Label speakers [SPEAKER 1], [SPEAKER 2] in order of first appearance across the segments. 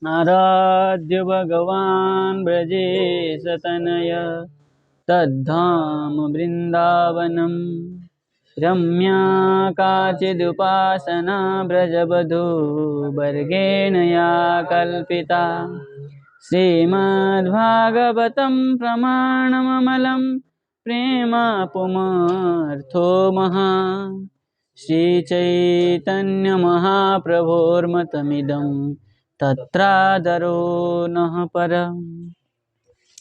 [SPEAKER 1] आराध्य भगवान् ब्रजेशतनय तद्धाम वृन्दावनम् रम्या काचिदुपासना व्रजवधूवर्गेण या कल्पिता श्रीमद्भागवतं प्रमाणममलं प्रेमा पुमार्थो महा श्रीचैतन्यमहाप्रभोर्मतमिदं तत्रादरो नः परम्।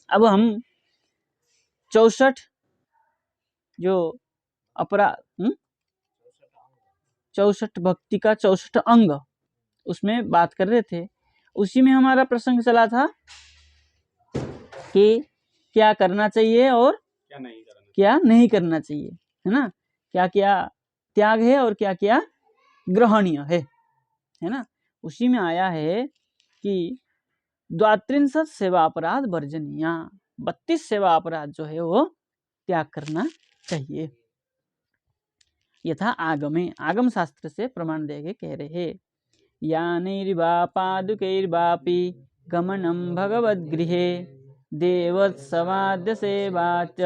[SPEAKER 1] अब हम 64 जो अपराध 64 भक्ति का 64 अंग उसमें बात कर रहे थे। उसी में हमारा प्रसंग चला था कि क्या करना चाहिए और क्या नहीं करना चाहिए, है ना। क्या क्या त्याग है और क्या क्या ग्रहणीय है ना। उसी में आया है कि 32 सेवा अपराध वर्जनीय, 32 सेवा अपराध जो है वो त्याग करना चाहिए। यथा आगमे, आगम शास्त्र से प्रमाण देके कह रहे हैं। यानैर्वा पादुकैर्वापि गमनं भगवद्गृहे देवोत्सवाद्य सेवा च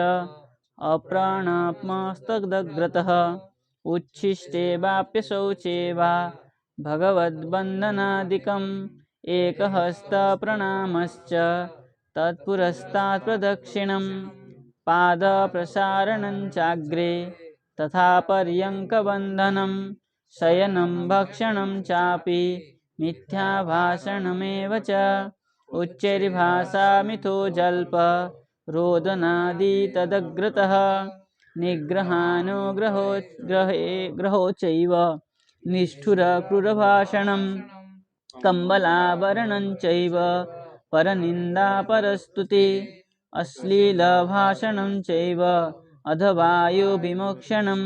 [SPEAKER 1] अप्राणात्मस्तग्धग्रतः उच्छिष्टे वाप्य शौचे वा भगवद्वन्दनादिकम् एकहस्तप्रणामश्च तत्पुरस्तात् प्रदक्षिणं पादप्रसारणं चाग्रे तथा पर्यङ्कबन्धनं शयनं भक्षणं चापि मिथ्याभाषणमेव च उच्चैर्भाषा मिथो जल्प रोदनादि तदग्रतः निग्रहो चैव निष्ठुरक्रूरभाषणं कम्बलाभरणं चैव परनिन्दा परस्तुति अश्लीलभाषणं चैव अधवायुविमोक्षणं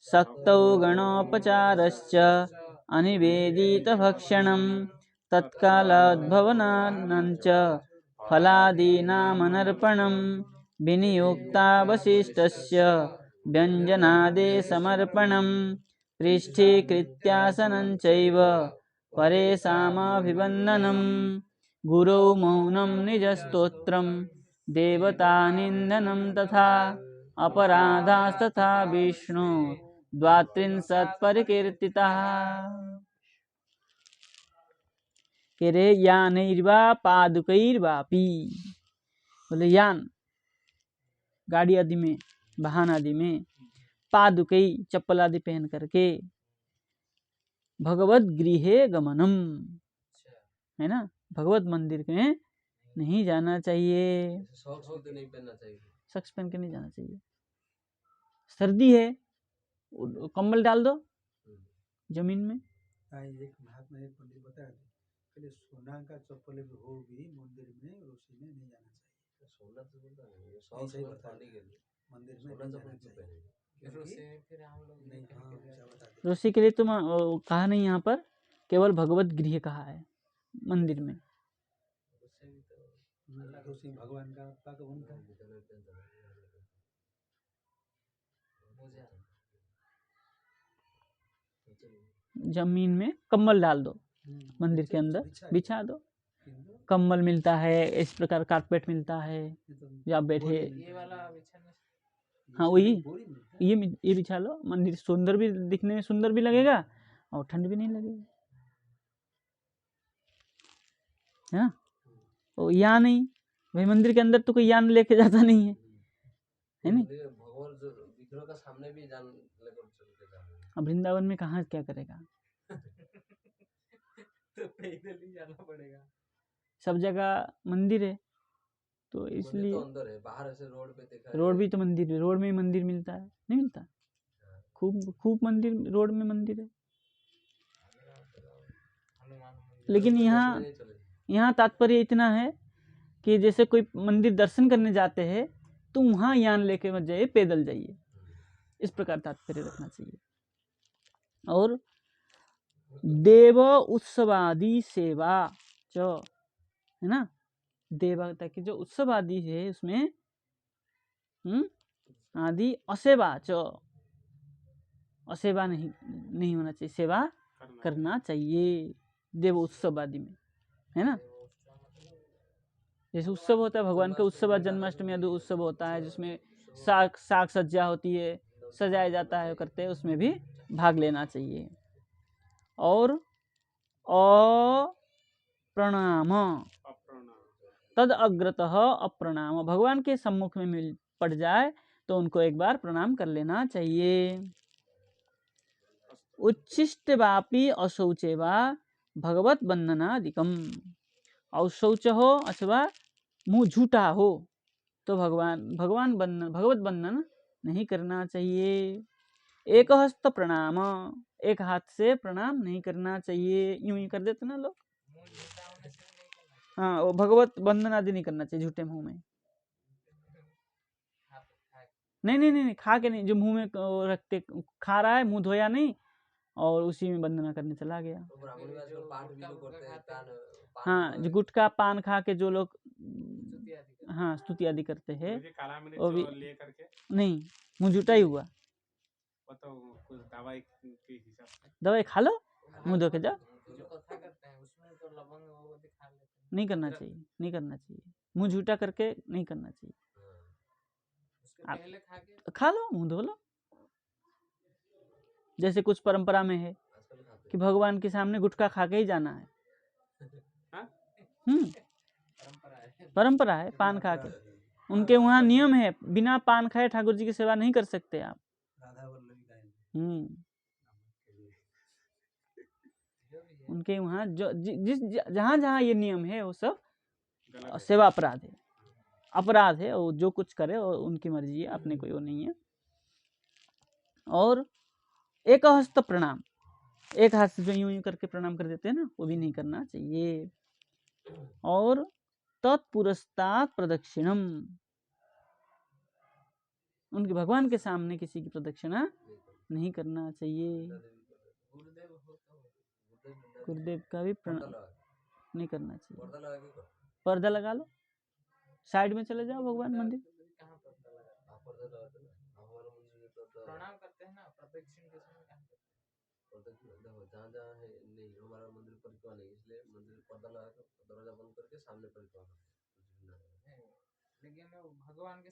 [SPEAKER 1] सक्तौ गणोपचारश्च अनिवेदितभक्षणं तत्कालोद्भवनानञ्च फलादीनामनर्पणं विनियोक्तावशिष्टस्य व्यञ्जनादेशमर्पणं पृष्ठीकृत्यासनं चैव परेषामभिवन्दनं गुरौ मौनं निजस्तोत्रं देवतानिन्दनं तथा अपराधास्तथा विष्णु 32 परिकीर्तिताः। केरे यानैर्वा पादुकैर्वापि, बोले यान गाड़ी आदि में, वाहन आदि में, पादुकै चप्पल आदि पहन करके, भगवत गृहे गमनम, है ना, भगवत मंदिर में नहीं जाना चाहिए। सॉक्स पहन के नहीं जाना चाहिए। सर्दी है, कंबल डाल दो जमीन में।
[SPEAKER 2] एक महात्मा एक पंडित बताया थे, सोना का चप्पल हो भी मंदिर में रोशी में नहीं जाना चाहिए। सोना तो बोलता नहीं, सही बताने के लिए मंदिर में नहीं जाना चाहिए।
[SPEAKER 1] रोशी के लिए तो कहा नहीं, यहाँ पर केवल भगवत गृह कहा है, मंदिर में।
[SPEAKER 2] भगवान का
[SPEAKER 1] जमीन में कंबल डाल दो, मंदिर के अंदर बिछा दो। कंबल मिलता है, इस प्रकार कारपेट मिलता है जो आप बैठे, हाँ वही, ये बिछा लो। मंदिर सुंदर भी दिखने में सुंदर भी लगेगा और ठंड भी नहीं लगेगी, है ना। तो यहाँ नहीं भाई, मंदिर के अंदर तो कोई यान लेके जाता नहीं है, है नहीं।
[SPEAKER 2] विग्रह का सामने भी जान लेकर चलते जाते।
[SPEAKER 1] अब वृंदावन में कहाँ क्या करेगा
[SPEAKER 2] तो पैदल ही जाना पड़ेगा।
[SPEAKER 1] सब जगह मंदिर है तो इसलिए
[SPEAKER 2] तो अंदर है, बाहर से रोड पे देखा,
[SPEAKER 1] रोड भी तो मंदिर है, रोड में मंदिर मिलता है, नहीं मिलता। खूब मंदिर, रोड में मंदिर है। लेकिन यहाँ तात्पर्य इतना है कि जैसे कोई मंदिर दर्शन करने जाते हैं तो वहाँ यान लेके मत जाइए, पैदल जाइए, इस प्रकार तात्पर्य रखना चाहिए। और देव उत्सवादि सेवा जो है ना, देवता के जो उत्सव आदि है उसमें आदि असेवा च, असेवा नहीं होना चाहिए, सेवा करना चाहिए देव उत्सव आदि में। है ना। जैसे उत्सव होता है, भगवान का उत्सव, जन्माष्टमी आदि उत्सव होता है जिसमें साग सज्जा होती है, सजाया जाता है, करते हैं, उसमें भी भाग लेना चाहिए। और अप्रणाम, तद अग्रतः अप्रणाम, भगवान के सम्मुख में मिल पड़ जाए तो उनको एक बार प्रणाम कर लेना चाहिए। उच्छिष्ट वापी अशौचे वा भगवत वंदनादिकम, अशौच हो अथवा मुंह झूठा हो तो भगवत वंदन नहीं करना चाहिए। एक हस्त प्रणाम, एक हाथ से प्रणाम नहीं करना चाहिए, यूं ही कर देते ना लोग। हाँ, वो भगवत वंदन आदि नहीं करना चाहिए झूठे मुंह में। नहीं, खा के नहीं, जो मुंह में रखते, खा रहा है, मुंह धोया नहीं और उसी में वंदना करने चला गया। हाँ, जो गुटखा पान खा के जो लोग हाँ स्तुति आदि करते हैं, वो भी नहीं, मुंह झूठा ही हुआ। दवाई खा लो, मुंह धो के जाओ। नहीं करना चाहिए, नहीं करना चाहिए, मुंह झूठा करके नहीं करना चाहिए। आप खा लो, मुंह धो लो। जैसे कुछ परंपरा में है कि भगवान के सामने गुटखा खा के ही जाना है। परंपरा है पान खा के, उनके वहाँ नियम है, बिना पान खाए ठाकुर जी की सेवा नहीं कर सकते आप। उनके वहाँ जो जिस जहाँ जहाँ ये नियम है वो सब सेवा अपराध है, अपराध है। और जो कुछ करे और उनकी मर्जी है, अपने कोई वो नहीं है। और एक हस्त प्रणाम, एक हाथ से जो यूं यूं करके प्रणाम कर देते हैं ना, वो भी नहीं करना चाहिए। और तत्पुरस्तात् प्रदक्षिणम, उनके भगवान के सामने किसी की प्रदक्षिणा नहीं करना चाहिए। गुरुदेव का भी प्रणाम नहीं करना चाहिए। पर्दा लगा लो, साइड में चले जाओ भगवान मंदिर। प्रणाम करते हैं ना, प्रदक्षिण के समय कहाँ करते हैं? देखो जहाँ है नहीं, हमारा मंदिर परिक्रमा नहीं, इसलिए मंदिर पर्दा लगा कर दरवाजा बंद करके सामने परिक्रमा करते हैं। लेकिन भगवान के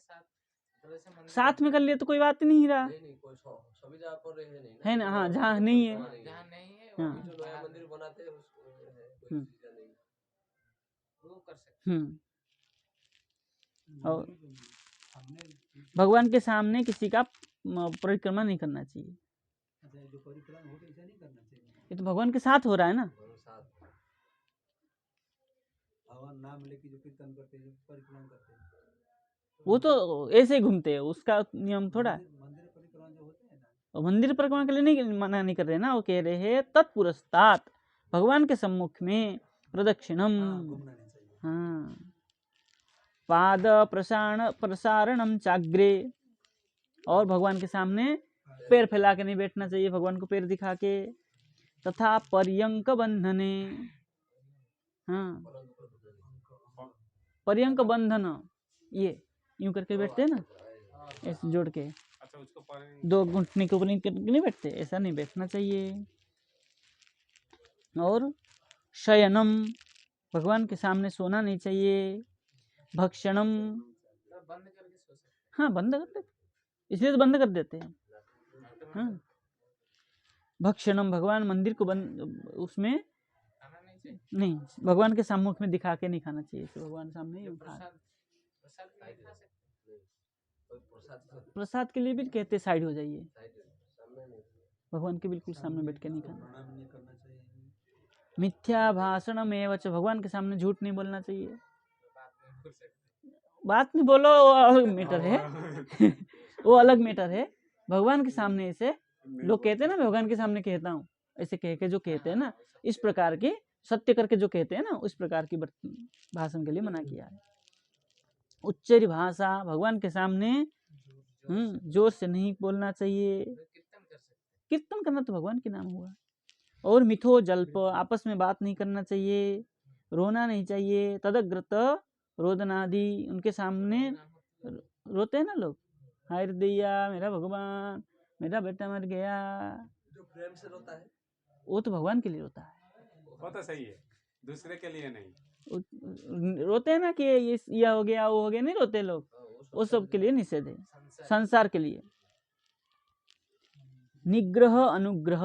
[SPEAKER 1] साथ में कर लिए तो कोई बात नहीं रहा। नहीं, कोई सभी जगह पर है ना। हाँ, जहाँ नहीं है, हाँ, जो नया मंदिर बनाते हैं उसको वो कर सकते हैं। और भगवान के सामने किसी का परिक्रमा नहीं करना चाहिए। जो परिक्रमा होता है ऐसा नहीं करना चाहिए। ये तो भगवान के साथ हो रहा है ना, भगवान नाम लेके जो कीर्तन करते हैं, परिक्रमा करते हैं, वो तो ऐसे ही घूमते हैं, उसका नियम थोड़ा है। मंदिर परिक्रमा जो होते हैं ना, मंदिर परिक्रमा के लिए नहीं मना नहीं कर रहे ना, वो कह रहे हैं तत्पुरस्तात्, भगवान के सम्मुख में प्रदक्षिणम। हाँ, पाद प्रसारणम चाग्रे, और भगवान के सामने पैर फैला के नहीं बैठना चाहिए, भगवान को पैर दिखा के। तथा पर्यंक बंधने, हाँ, पर्यंक बंधन, ये यूं करके बैठते हैं ना, ऐसे जोड़ के, दो घुटने के ऊपर नहीं बैठते, ऐसा नहीं बैठना चाहिए। और शयनम, भगवान के सामने सोना नहीं चाहिए। भक्षणम, हाँ बंद कर देते, इसलिए तो बंद कर देते हैं। हाँ, भक्षणम, भगवान मंदिर को बंद, उसमें नहीं, भगवान के सम्मुख में दिखा के नहीं खाना चाहिए, तो भगवान सामने ही खा। प्रसाद के लिए भी कहते साइड हो जाइए, भगवान के बिल्कुल सामने बैठ के नहीं खाना। मिथ्या भाषण में वच, भगवान के सामने झूठ नहीं बोलना चाहिए। बात नहीं बोलो, वो अलग मैटर है वो अलग मैटर है। भगवान के सामने ऐसे लोग कहते हैं ना, भगवान के सामने कहता हूँ, ऐसे कह के जो कहते हैं ना, इस प्रकार के सत्य करके जो कहते हैं ना, उस प्रकार की भाषण के लिए मना किया है। उच्चरी भाषा, भगवान के सामने जोर से नहीं बोलना चाहिए। कीर्तन करना तो भगवान के नाम हुआ। और मिथो जल्प, आपस में बात नहीं करना चाहिए। रोना नहीं चाहिए। तदग्रत रोदनादि, उनके सामने रोते हैं ना लोग, हाय दैया मेरा भगवान, मेरा बेटा मर गया, जो प्रेम से रोता है, वो तो भगवान के लिए रोता है। वो तो सही है,
[SPEAKER 3] दूसरे के लिए नहीं।
[SPEAKER 1] रोते हैं ना कि ये हो गया वो हो गया, नहीं रोते लोग, वो सब के लिए निषेध है, संसार के लिए। निग्रह अनुग्रह,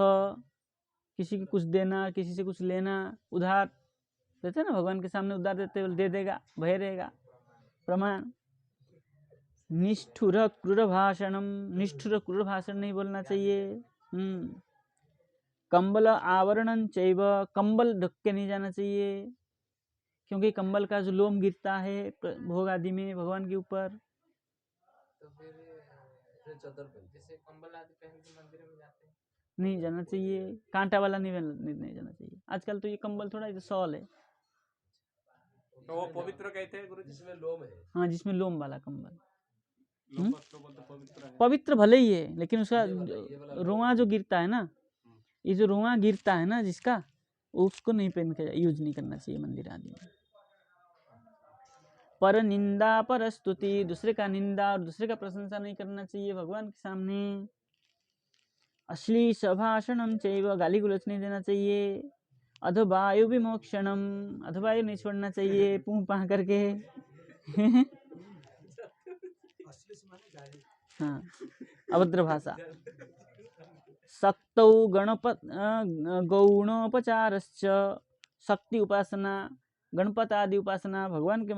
[SPEAKER 1] किसी को कुछ देना, किसी से कुछ लेना, उधार देते ना, भगवान के सामने उधार देते, दे देगा, भय रहेगा, प्रमाण। निष्ठुर क्रूर भाषणम, निष्ठुर क्रूर भाषण नहीं बोलना चाहिए। कंबल आवरणं चैव, कंबल ढक के नहीं जाना चाहिए, क्योंकि कंबल का जो लोम गिरता है भोग आदि में भगवान के ऊपर।
[SPEAKER 4] तो फिर चादर जैसे कंबल आदि पहन के मंदिर में जाते हैं,
[SPEAKER 1] नहीं जाना चाहिए, कांटा वाला नहीं जाना चाहिए। आजकल तो ये कंबल थोड़ा सॉल है,
[SPEAKER 3] तो वो पवित्र कहते हैं गुरुजी?
[SPEAKER 4] जिसमें लोम है।
[SPEAKER 1] हाँ, जिसमें लोम वाला कंबल।
[SPEAKER 3] लोम वस्त्र बोलते पवित्र है।
[SPEAKER 1] पवित्र भले ही है, लेकिन उसका
[SPEAKER 4] ये वाला
[SPEAKER 1] रोआ जो गिरता है ना, ये जो रोआ गिरता है ना जिसका, उसको नहीं पहन के यूज नहीं करना चाहिए मंदिर आदि में। पर निंदा पर स्तुति, दूसरे का निंदा और दूसरे का प्रशंसा नहीं करना चाहिए भगवान के सामने। अश्लील भाषणम चैव, गाली गलौज नहीं देना चाहिए। अधवायु विमोक्षणम, अधवायु नहीं छोड़ना चाहिए पूं पां करके। हाँ, अभद्र भाषा। शक्तौ गौणोपचारश्च, शक्ति उपासना, गणपत आदि उपासना भगवान के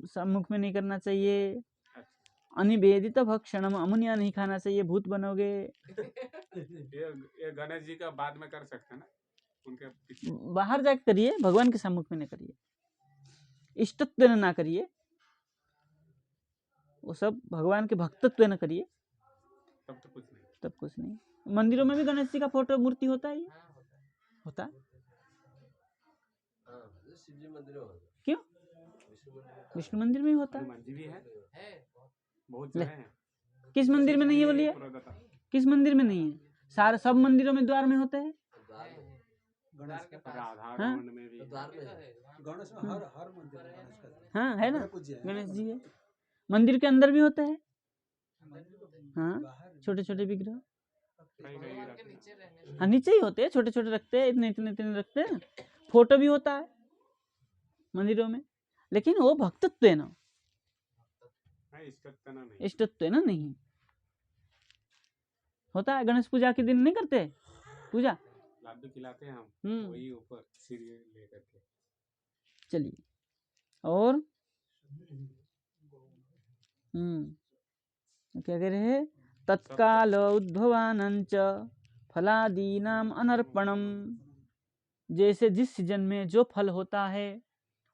[SPEAKER 1] सम्मुख में नहीं करना चाहिए। अनिवेदित भक्षणम, अमुनिया नहीं खाना चाहिए, भूत बनोगे।
[SPEAKER 3] ये गणेश जी का बाद में कर सकते हैं ना, उनके पीछे।
[SPEAKER 1] बाहर जाकर करिए, भगवान के सम्मुख में न करिए, इष्टत्व ना करिए, वो सब भगवान के भक्तत्व न करिए,
[SPEAKER 3] तब तो कुछ नहीं।
[SPEAKER 1] तब कुछ नहीं। मंदिरों में भी गणेश जी का फोटो मूर्ति होता है, होता है।
[SPEAKER 4] शिव जी मंदिर में
[SPEAKER 1] क्यों? विष्णु मंदिर में होता है।
[SPEAKER 3] हनुमान जी भी है, बहुत जगह है।
[SPEAKER 1] किस मंदिर में नहीं है बोलिए? किस मंदिर में नहीं है? सारे सब मंदिरों में द्वार में होते हैं।
[SPEAKER 3] राधा में भी
[SPEAKER 2] गणेश में हर मंदिर में गणेश का
[SPEAKER 1] हाँ है ना,
[SPEAKER 2] पूज्य है।
[SPEAKER 1] गणेश जी है। मंदिर के अंदर भी होते हैं, हाँ, छोटे छोटे विग्रह। हाँ, नीचे ही होते हैं, छोटे छोटे रखते हैं, इतने इतने इतने रखते हैं। फोटो भी होता है मंदिरों में, लेकिन वो भक्तत्व है ना, इष्टत्व है ना, नहीं होता है। गणेश पूजा के दिन नहीं करते पूजा,
[SPEAKER 3] लाडू खिलाते हैं हम, वही ऊपर सीढ़ी लेकर के।
[SPEAKER 1] चलिए, और क्या कह रहे हैं? तत्काल उद्भवानंच फलादीनाम अनर्पणम, जैसे जिस सीजन में जो फल होता है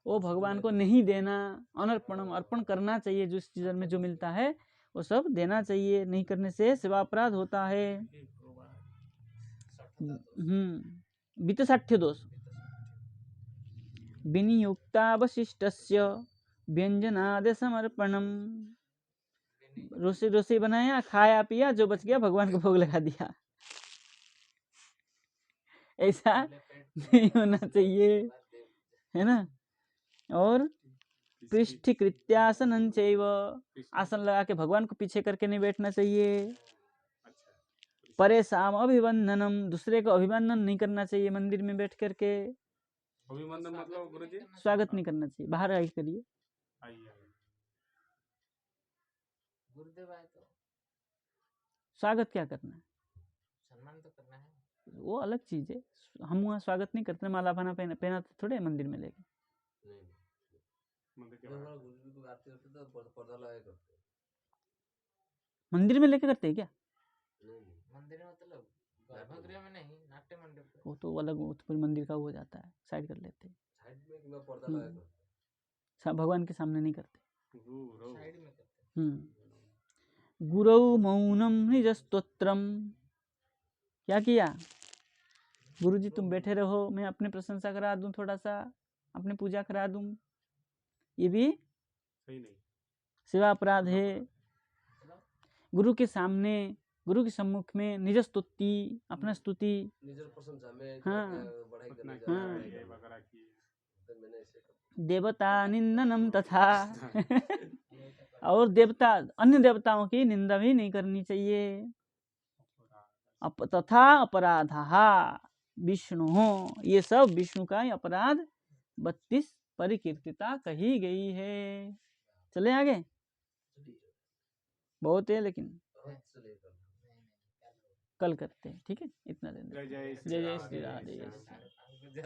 [SPEAKER 1] वो भगवान को नहीं देना, अनर्पणम, अर्पण करना चाहिए। जिस सीजन में जो मिलता है वो सब देना चाहिए, नहीं करने से सेवापराध होता है। वित्तसाठ्य दोष। विनियुक्तावशिष्टस्य व्यंजनादि समर्पणम, रोसी बनाया, खाया पिया, जो बच गया भगवान को भोग लगा दिया, ऐसा नहीं होना चाहिए, है ना। और पृष्ठकृत्यासनं चैव, आसन लगा के भगवान को पीछे करके नहीं बैठना चाहिए। परेशान अभिवंदनम, दूसरे को अभिवंदन नहीं करना चाहिए मंदिर में बैठ करके।
[SPEAKER 3] अभिवंदन मतलब गुरुजी
[SPEAKER 1] स्वागत नहीं करना चाहिए, बाहर आके करिए।
[SPEAKER 4] गुरुदेव आए तो
[SPEAKER 1] स्वागत क्या करना है,
[SPEAKER 4] सम्मान तो करना है,
[SPEAKER 1] वो अलग चीज है। हम वहाँ स्वागत नहीं करते, माला भाना पहना तो थोड़े मंदिर में लेके। मंदिर में लेके करते हैं क्या?
[SPEAKER 4] मंदिर में मतलब गर्भगृह में नहीं, नाट्य मंडप पे।
[SPEAKER 1] वो तो अलग, वो तो पूरे मंदिर का हो जाता है, साइड कर लेते हैं। भगवान के सामने नहीं करते,
[SPEAKER 4] साइड में करते।
[SPEAKER 1] गुरौ मौनम निज स्तोत्रम, क्या किया? गुरुजी तुम बैठे रहो, मैं अपनी प्रशंसा करा दूं, थोड़ा सा अपनी पूजा करा दूं, ये भी
[SPEAKER 3] सही नहीं,
[SPEAKER 1] सेवा अपराध है। गुरु के सामने, गुरु के सम्मुख में निज स्तुति, अपना स्तुति, देवता निंदनम तथा और देवता, अन्य देवताओं की निंदा भी नहीं करनी चाहिए। तथा अपराधा विष्णु, ये सब विष्णु का ही अपराध 32 परिकीर्तिता कही गई है। चले आगे, बहुत है लेकिन कल करते हैं, ठीक है, इतना दिन।
[SPEAKER 3] जय जय
[SPEAKER 1] जय जय
[SPEAKER 3] श्री
[SPEAKER 1] श्री
[SPEAKER 3] राधे।
[SPEAKER 1] राधे।